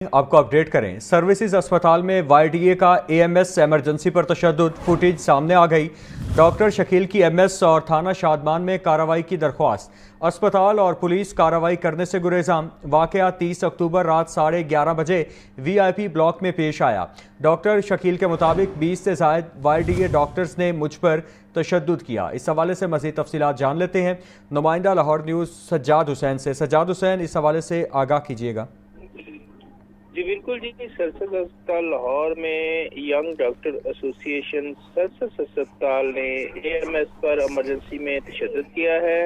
आपको अपडेट करें। सर्विसेज अस्पताल में YDA का AMS एमरजेंसी पर तशद्दुद, फुटेज सामने आ गई। डॉक्टर शकील की MS और थाना शादमान में कार्रवाई की दरख्वास्त। अस्पताल और पुलिस कार्रवाई करने से गुरेज़ाम। वाक़या 30 अक्टूबर रात 11:30 बजे VIP ब्लॉक में पेश आया। डॉक्टर शकील के मुताबिक 20 से ज़ायद YDA डॉक्टर्स ने मुझ पर तशद्दुद किया। इस हवाले से मज़ीद तफसीलात जान लेते हैं नुमाइंदा लाहौर न्यूज़ सज्जाद हुसैन से। सज्जाद हुसैन, इस हवाले से आगाह कीजिएगा। जी बिल्कुल जी, सरसद अस्पताल लाहौर में यंग डॉक्टर एसोसिएशन सरसद अस्पताल ने AMS पर इमरजेंसी में तशद्दुद किया है।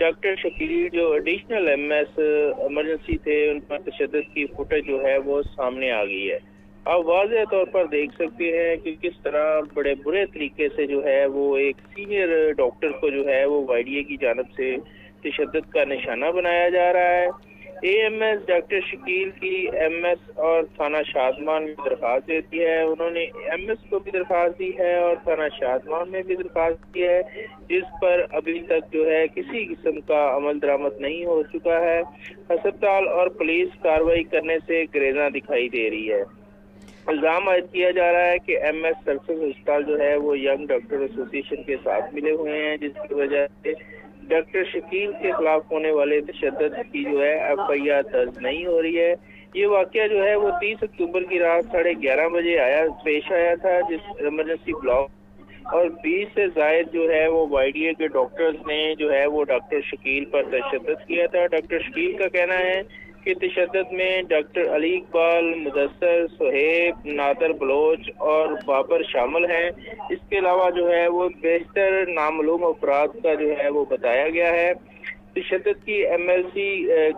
डॉक्टर शकील जो एडिशनल MS इमरजेंसी थे, उन पर तशद्दुद की फुटेज जो है वो सामने आ गई है। आप वाज़ेह तौर पर देख सकते हैं कि किस तरह बड़े बुरे तरीके से जो है वो एक सीनियर डॉक्टर को जो है वो YDA की जानिब से तशद्दुद का निशाना बनाया जा रहा है। AMS डॉक्टर शकील की MS और थाना शादमान में दरख्वास्त देती है। उन्होंने MS को भी दरख्वास्त दी है और थाना शादमान में भी दरख्वास्त दी है, जिस पर अभी तक जो है किसी किस्म का अमल दरामद नहीं हो चुका है। अस्पताल और पुलिस कार्रवाई करने से गुरेज़ां दिखाई दे रही है। इल्ज़ाम आयद किया जा रहा है कि MS सरसद अस्पताल जो है वो यंग डॉक्टर एसोसिएशन के साथ मिले हुए हैं, जिसकी वजह से डॉक्टर शकील के खिलाफ होने वाले तशद्दुद की जो है FIR दर्ज नहीं हो रही है। ये वाक़या जो है वो 30 अक्टूबर की रात 11:30 बजे पेश आया था, जिस इमरजेंसी ब्लॉक और 20 से ज़ायद जो है वो YDA के डॉक्टर्स ने जो है वो डॉक्टर शकील पर तशद्दुद किया था। डॉक्टर शकील का कहना है कि तशद्दुद में डॉक्टर अली इकबाल, मुदस्सर, सुहेब, नादर बलोच और बाबर शामिल हैं। इसके अलावा जो है वो बेहतर नामालूम अपराध का जो है वो बताया गया है। तशद्दुद की MLC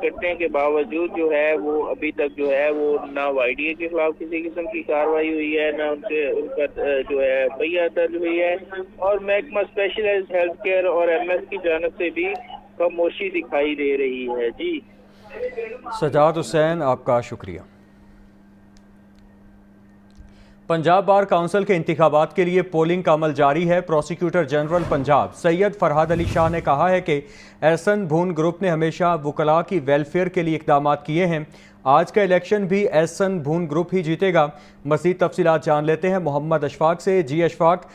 कटने के बावजूद जो है वो अभी तक जो है वो ना YDA के खिलाफ किसी किस्म की कार्रवाई हुई है, ना उनका जो है FIR दर्ज हुई है, और महकमा स्पेशलाइज्ड हेल्थ केयर और MS की जानिब से भी खामोशी दिखाई दे रही है। जी सज्जाद हुसैन, आपका शुक्रिया। पंजाब बार काउंसिल के इंतखाबात के लिए पोलिंग का अमल जारी है। प्रोसिक्यूटर जनरल पंजाब सैयद फरहाद अली शाह ने कहा है कि एहसन भून ग्रुप ने हमेशा वकला की वेलफेयर के लिए इकदाम किए हैं। आज का इलेक्शन भी एहसन भून ग्रुप ही जीतेगा। मज़ीद तफसीलात जान लेते हैं मोहम्मद अशफाक से। जी अशफाक,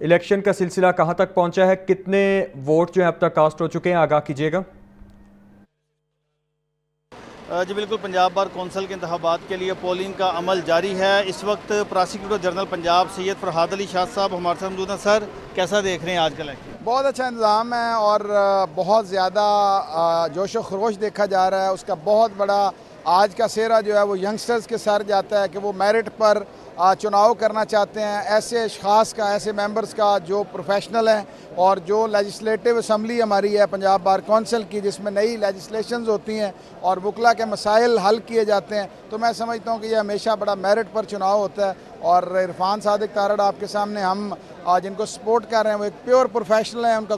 इलेक्शन का सिलसिला कहाँ तक पहुँचा है? कितने वोट जो है अब तक कास्ट हो चुके हैं? आगाह कीजिएगा। जी बिल्कुल, पंजाब बार कौंसिल के इंतखाबात के लिए पोलिंग का अमल जारी है। इस वक्त प्रोसिक्यूटर जनरल पंजाब सैयद फरहाद अली शाह साहब हमारे साथ मौजूद हैं। सर, कैसा देख रहे हैं आज का इलेक्शन? बहुत अच्छा इंतज़ाम है और बहुत ज़्यादा जोश व खरोश देखा जा रहा है। उसका बहुत बड़ा आज का सेहरा जो है वो यंगस्टर्स के सर जाता है कि वो मेरिट पर चुनाव करना चाहते हैं। ऐसे अशख़ास का, ऐसे मेंबर्स का जो प्रोफेशनल हैं, और जो लेजिस्लेटिव असम्बली हमारी है पंजाब बार कौंसिल की, जिसमें नई लेजिस्लेशंस होती हैं और वकला के मसाइल हल किए जाते हैं, तो मैं समझता हूँ कि ये हमेशा बड़ा मेरिट पर चुनाव होता है। और इरफान सादिक तारड़ आपके सामने हम जिनको सपोर्ट कर रहे हैं वो एक प्योर प्रोफेशनल है। उनका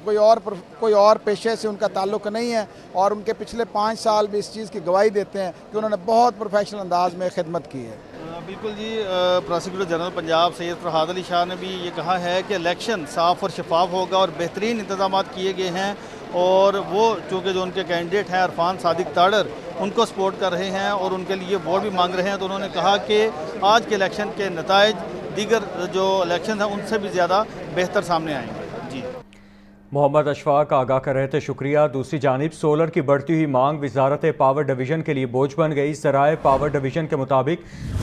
कोई और पेशे से उनका ताल्लुक़ नहीं है, और उनके पिछले 5 साल भी इस चीज़ की गवाही देते हैं कि उन्होंने बहुत प्रोफेशनल अंदाज में खिदमत की है। बिल्कुल जी, प्रोसिक्यूटर जनरल पंजाब सैयद फरहाद अली शाह ने भी ये कहा है कि इलेक्शन साफ़ और शफाफ होगा और बेहतरीन इंतजाम किए गए हैं, और वो चूँकि जो उनके कैंडिडेट हैं इरफान सादिक तारड़, उनको सपोर्ट कर रहे हैं और उनके लिए वोट भी मांग रहे हैं। तो उन्होंने कहा कि आज के इलेक्शन के नताइज दीगर जो इलेक्शन हैं उनसे भी ज़्यादा बेहतर सामने आएंगे। जी मोहम्मद अशफाक आगाह कर रहे थे, शुक्रिया। दूसरी जानिब सोलर की बढ़ती हुई मांग वजारत पावर डिवीज़न के लिए बोझ बन गई। ज़राए पावर डिवीज़न के मुताबिक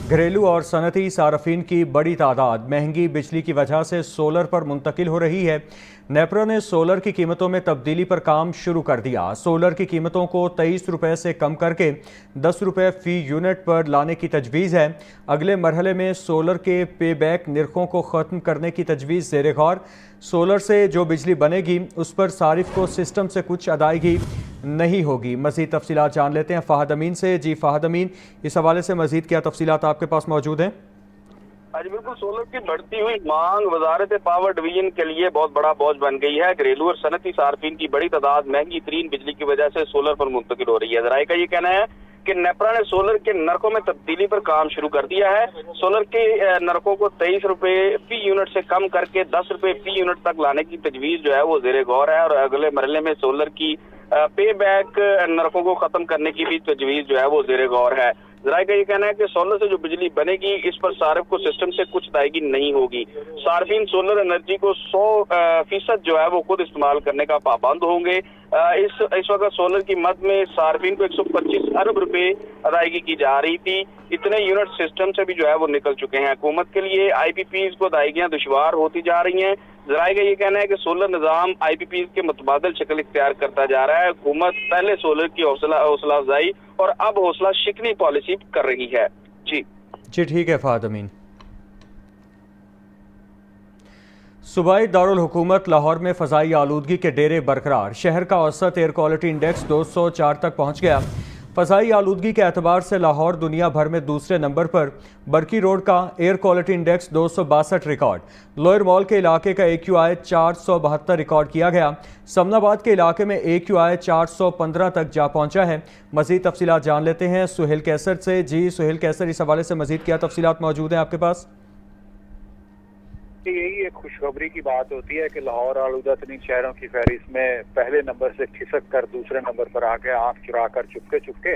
घरेलू और सनती सार्फिन की बड़ी तादाद महंगी बिजली की वजह से सोलर पर मुंतकिल हो रही है। नेपरा ने सोलर की कीमतों में तब्दीली पर काम शुरू कर दिया। सोलर की कीमतों को 23 रुपये से कम करके 10 रुपये फ़ी यूनिट पर लाने की तजवीज़ है। अगले मरहले में सोलर के पे बैक निर्खों को ख़त्म करने की तजवीज़ ज़ेर गौर। सोलर से जो बिजली बनेगी उस पर सारिफ को सिस्टम से कुछ अदायगी नहीं होगी। मज़ीद तफसीलात जान लेते हैं फ़हद अमीन से। जी फ़हद अमीन, इस हवाले से मज़ीद क्या तफसीलात आपके पास मौजूद हैं? आज बिल्कुल, सोलर की बढ़ती हुई मांग वजारत पावर डिवीजन के लिए बहुत बड़ा बोझ बन गई है। घरेलू और सनती सार्फिन की बड़ी तादाद महंगी तरीन बिजली की वजह से सोलर पर मुंतकिल हो रही है। ज़राए का ये कहना है कि नेपरा ने सोलर के नरकों में तब्दीली पर काम शुरू कर दिया है। सोलर के नरकों को 23 रुपये फी यूनिट से कम करके 10 रुपये फी यूनिट तक लाने की तजवीज़ जो है वो ज़ेरे गौर है, और अगले मरहले में सोलर की पे बैक नरकों को खत्म करने की भी तजवीज़ जो है वो ज़ेरे गौर है। ज़राए का ये कहना है कि सोलर से जो बिजली बनेगी इस पर सार्फ को सिस्टम से कुछ अदायगी नहीं होगी। सार्फिन सोलर एनर्जी को 100% जो है वो खुद इस्तेमाल करने का पाबंद होंगे। इस वक्त सोलर की मद में सार्फिन को 125 अरब रुपए अदायगी की जा रही थी। इतने यूनिट सिस्टम से भी जो है वो निकल चुके हैं। हुकूमत के लिए IPPs को अदायगियां दुश्वार होती जा रही हैं। ज़राए का ये कहना है कि सोलर निज़ाम IPPs के मुतबादल शक्ल इख्तियार करता जा रहा है। हुकूमत पहले सोलर की हौसला अफजाई और अब हौसला शिकनी पॉलिसी कर रही है। जी ठीक है फहद अमीन। सूबाई दारुल हुकूमत लाहौर में फ़ज़ाई आलूदगी के डेरे बरकरार। शहर का औसत एयर क्वालिटी इंडेक्स 204 तक पहुँच गया। फ़ज़ाई आलूदगी के एतबार से लाहौर दुनिया भर में दूसरे नंबर पर। बरकी रोड का air quality index 262 record. Lower mall के इलाके का AQI 472 रिकॉर्ड किया गया। समनाबाद के इलाके में AQI 415 तक जा पहुंचा है। मज़ीद तफसीलात जान लेते हैं सुहेल कैसर से। जी सुहेल कैसर, इस हवाले से मज़ीद क्या तफसीलात मौजूद हैं आपके पास? यही एक खुशखबरी की बात होती है कि लाहौर आलूदा तरीन शहरों की फहरिस्त में पहले नंबर से खिसक कर दूसरे नंबर पर आके आंख चुरा कर चुपके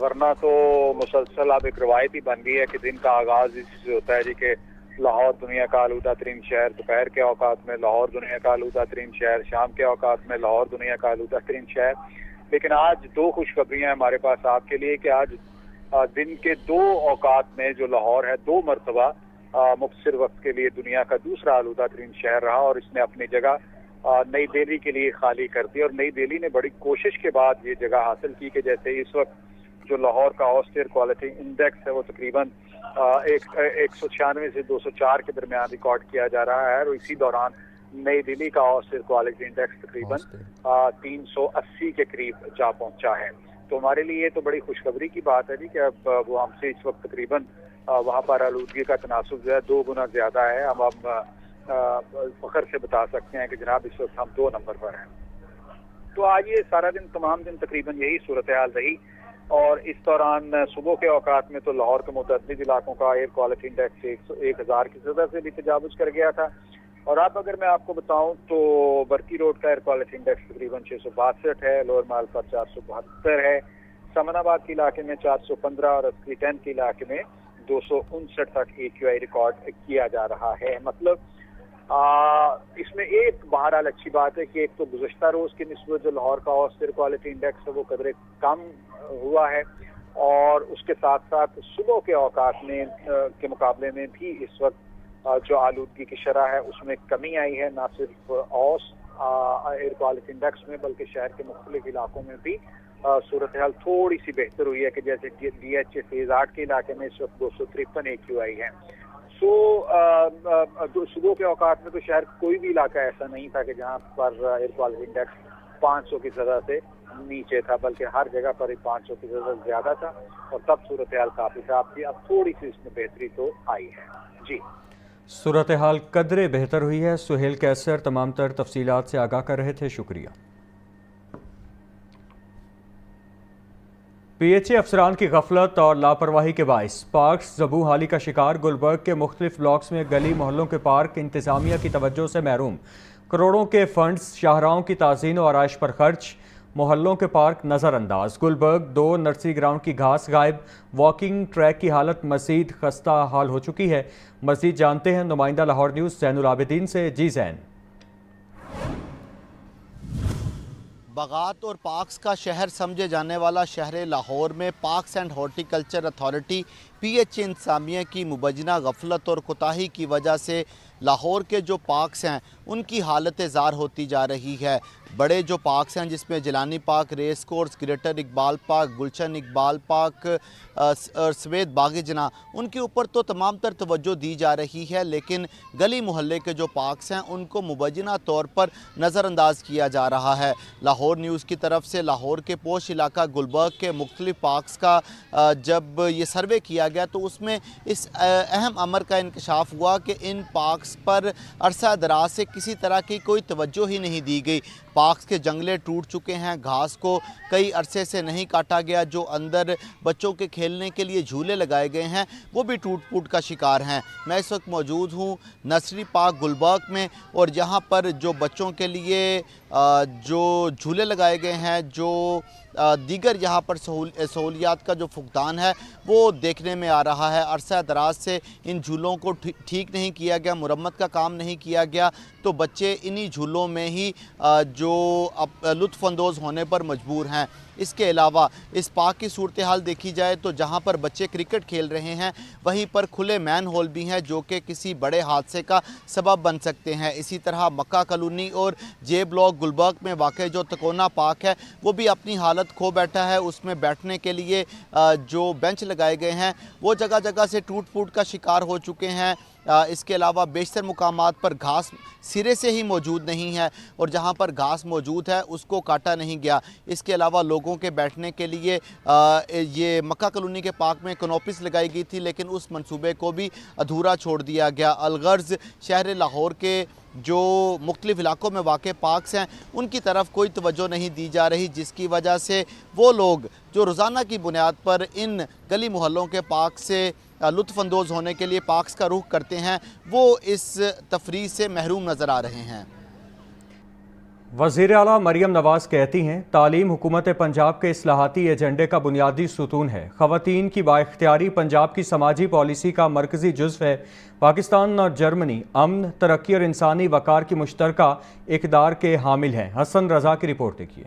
वरना तो मुसलसल अब एक रवायत ही बन गई है कि दिन का आगाज इससे होता है जी कि लाहौर दुनिया का आलूदा तरीन शहर, दोपहर के औकात में लाहौर दुनिया का आलूदा तरीन शहर, शाम के औकात में लाहौर दुनिया का आलूदा तरीन शहर। लेकिन आज दो खुशखबरियां हैं हमारे पास आपके लिए कि आज दिन के दो औकात में जो लाहौर है 2 मरतबा मुख्तसर वक्त के लिए दुनिया का दूसरा आलूदा तरीन शहर रहा और इसने अपनी जगह नई दिल्ली के लिए खाली कर दी। और नई दिल्ली ने बड़ी कोशिश के बाद ये जगह हासिल की कि जैसे इस वक्त जो लाहौर का औसत एयर क्वालिटी इंडेक्स है वो तकरीबन 196 से 204 के दरमियान रिकॉर्ड किया जा रहा है और इसी दौरान नई दिल्ली का औसत एयर क्वालिटी इंडेक्स तकरीबन 380 के करीब जा पहुंचा है। तो हमारे लिए तो बड़ी खुशखबरी की बात है जी कि अब वो हमसे इस वक्त तकरीबन वहाँ पर आलूदगी का तनासुब जो है 2 गुना ज्यादा है। अब हम फख्र से बता सकते हैं कि जनाब इस वक्त हम 2 नंबर पर हैं। तो आज ये सारा दिन तमाम दिन तकरीबन यही सूरत हाल रही और इस दौरान सुबह के औकात में तो लाहौर के मुतअद्दिद इलाकों का एयर क्वालिटी इंडेक्स 1000 की सतह से भी तजावुज कर गया था। और अब अगर मैं आपको बताऊं तो बरकी रोड का एयर क्वालिटी इंडेक्स तकरीबन 662 है, लोअर माल पर 472 है, समनाबाद के इलाके में 415 और अस्करी 10 के इलाके में 259 तक AQI रिकॉर्ड किया जा रहा है। मतलब इसमें एक बहरहाल अच्छी बात है कि एक तो गुज़श्ता रोज की निस्बत जो लाहौर का औसत एयर क्वालिटी इंडेक्स है वो कदरे कम हुआ है और उसके साथ साथ सुबह के औकात में के मुकाबले में भी इस वक्त जो आलूदगी की शरह है उसमें कमी आई है। ना सिर्फ औसत एयर क्वालिटी इंडेक्स में बल्कि शहर के मुख्तलिफ इलाकों में भी सूरत हाल थोड़ी सी बेहतर हुई है कि जैसे DHA फेज 8 के इलाके में इस वक्त 253 AQI है। सुबह के औकात में तो शहर कोई भी इलाका ऐसा नहीं था कि जहाँ पर एयर क्वालिटी इंडेक्स 500 की सतह से नीचे था, बल्कि हर जगह पर 500 की सतह से ज्यादा था और तब सूरत हाल काफी साफ थी। अब थोड़ी सी इसमें बेहतरी तो आई है। जी सूरत हाल कदरे बेहतर हुई है। सुहेल कैसर तमाम तर तफसीलात से आगाह कर रहे थे, शुक्रिया। PHA अफसरान की गफलत और लापरवाही के बाइस पार्क्स ज़बू हाली का शिकार। गुलबर्ग के मुख्तलिफ ब्लॉक्स में गली मोहल्लों के पार्क इंतजामिया की तवज्जो से महरूम। करोड़ों के फंड्स शाहराहों की ताज़ीन और आइश पर खर्च, मोहल्लों के पार्क नज़रअंदाज। गुलबर्ग 2 नर्सरी ग्राउंड की घास गायब, वॉकिंग ट्रैक की हालत मज़ीद खस्ता हाल हो चुकी है। मज़ीद जानते हैं नुमाइंदा लाहौर न्यूज़ ज़ैनुल आबिदीन से। जी ज़ैन। बागात और पार्क्स का शहर समझे जाने वाला शहर लाहौर में parks and horticulture authority PHA इंतजामिया की मुबजना गफलत और कोताही की वजह से लाहौर के जो पार्क्स हैं उनकी हालत ज़ार होती जा रही है। बड़े जो पार्क्स हैं जिसमें Jilani park, race course, greater Iqbal park, Gulshan Iqbal park और सवेद बाग जना, उनके ऊपर तो तमाम तर तवज्जो दी जा रही है, लेकिन गली मोहल्ले के जो पार्क्स हैं उनको मुबजना तौर पर नज़रअंदाज किया जा रहा है। लाहौर न्यूज़ की तरफ से लाहौर के पोश इलाका गुलबर्ग के मुख्तलिफ पार्क्स का जब ये सर्वे किया गया तो उसमें इस अहम अमर का इंकशाफ हुआ कि इन पार्क्स पर अरसा दराज से किसी तरह की कोई तवज्जो ही नहीं दी गई। پارکس کے جنگلے ٹوٹ چکے ہیں، گھاس کو کئی عرصے سے نہیں کاٹا گیا، جو اندر بچوں کے کھیلنے کے لیے جھولے لگائے گئے ہیں وہ بھی ٹوٹ پھوٹ کا شکار ہیں۔ میں اس وقت موجود ہوں نرسری پارک گلبرگ میں، اور یہاں پر جو بچوں کے لیے جو جھولے لگائے گئے ہیں، جو دیگر یہاں پر سہولیات کا جو فقدان ہے وہ دیکھنے میں آ رہا ہے۔ عرصہ دراز سے ان جھولوں کو ٹھیک نہیں کیا گیا، مرمت کا کام نہیں کیا گیا، تو بچے انہی جھولوں میں ہی جو لطف اندوز ہونے پر مجبور ہیں۔ اس کے علاوہ اس پارک کی صورتحال دیکھی جائے تو جہاں پر بچے کرکٹ کھیل رہے ہیں وہیں پر کھلے مین ہول بھی ہیں جو کہ کسی بڑے حادثے کا سبب بن سکتے ہیں۔ اسی طرح مکہ کالونی اور جے بلاک گلبرگ میں واقع جو تکونا پارک ہے وہ بھی اپنی حالت کھو بیٹھا ہے۔ اس میں بیٹھنے کے لیے جو بینچ لگائے گئے ہیں وہ جگہ جگہ سے ٹوٹ پھوٹ کا شکار ہو چکے ہیں۔ اس کے علاوہ بیشتر مقامات پر گھاس سرے سے ہی موجود نہیں ہے، اور جہاں پر گھاس موجود ہے اس کو کاٹا نہیں گیا۔ اس کے علاوہ لوگوں کے بیٹھنے کے لیے یہ مکہ کالونی کے پارک میں کنوپس لگائی گئی تھی، لیکن اس منصوبے کو بھی ادھورا چھوڑ دیا گیا۔ الغرض شہر لاہور کے جو مختلف علاقوں میں واقع پارکس ہیں ان کی طرف کوئی توجہ نہیں دی جا رہی، جس کی وجہ سے وہ لوگ جو روزانہ کی بنیاد پر ان گلی محلوں کے پارک سے لطف اندوز ہونے کے لیے پارکس کا رخ کرتے ہیں وہ اس تفریح سے محروم نظر آ رہے ہیں۔ وزیر اعلیٰ مریم نواز کہتی ہیں تعلیم حکومت پنجاب کے اصلاحاتی ایجنڈے کا بنیادی ستون ہے، خواتین کی بااختیاری پنجاب کی سماجی پالیسی کا مرکزی جزو ہے۔ پاکستان اور جرمنی امن، ترقی اور انسانی وقار کی مشترکہ اقدار کے حامل ہیں۔ حسن رضا کی رپورٹ دیکھیے۔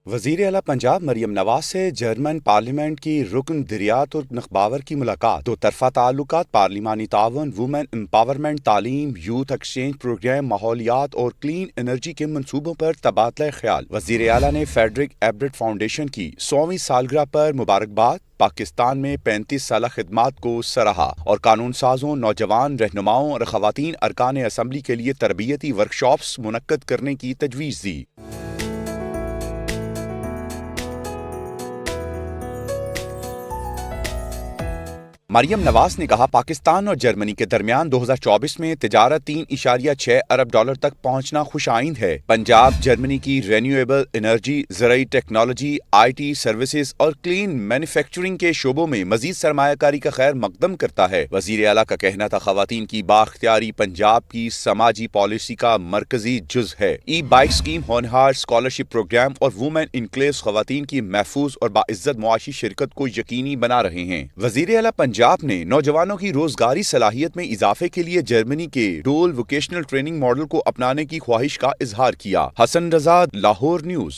وزیر اعلیٰ پنجاب مریم نواز سے جرمن پارلیمنٹ کی رکن دریات اور نخباور کی ملاقات، دو طرفہ تعلقات، پارلیمانی تعاون، وومن امپاورمنٹ، تعلیم، یوتھ ایکسچینج پروگرام، ماحولیات اور کلین انرجی کے منصوبوں پر تبادلہ خیال۔ وزیر اعلیٰ نے فیڈرک ایبرٹ فاؤنڈیشن کی 100ویں سالگرہ پر مبارکباد، پاکستان میں 35 سالہ خدمات کو سراہا اور قانون سازوں، نوجوان رہنماؤں اور خواتین ارکان اسمبلی کے لیے تربیتی ورکشاپس منعقد کرنے کی تجویز دی۔ مریم نواز نے کہا پاکستان اور جرمنی کے درمیان 2024 میں تجارت 3.6 ارب ڈالر تک پہنچنا خوش آئند ہے۔ پنجاب جرمنی کی رینیویبل انرجی، زرعی ٹیکنالوجی، آئی ٹی سروسز اور کلین مینوفیکچرنگ کے شعبوں میں مزید سرمایہ کاری کا خیر مقدم کرتا ہے۔ وزیر اعلیٰ کا کہنا تھا خواتین کی بااختیاری پنجاب کی سماجی پالیسی کا مرکزی جز ہے۔ ای بائک اسکیم، ہونہار اسکالرشپ پروگرام اور وومن انکلیوز خواتین کی محفوظ اور باعزت معاشی شرکت کو یقینی بنا رہے ہیں۔ وزیر اعلیٰ پنجاب نے نوجوانوں کی روزگاری صلاحیت میں اضافے کے لیے جرمنی کے ڈول ووکیشنل ٹریننگ ماڈل کو اپنانے کی خواہش کا اظہار کیا۔ حسن رضا، لاہور نیوز۔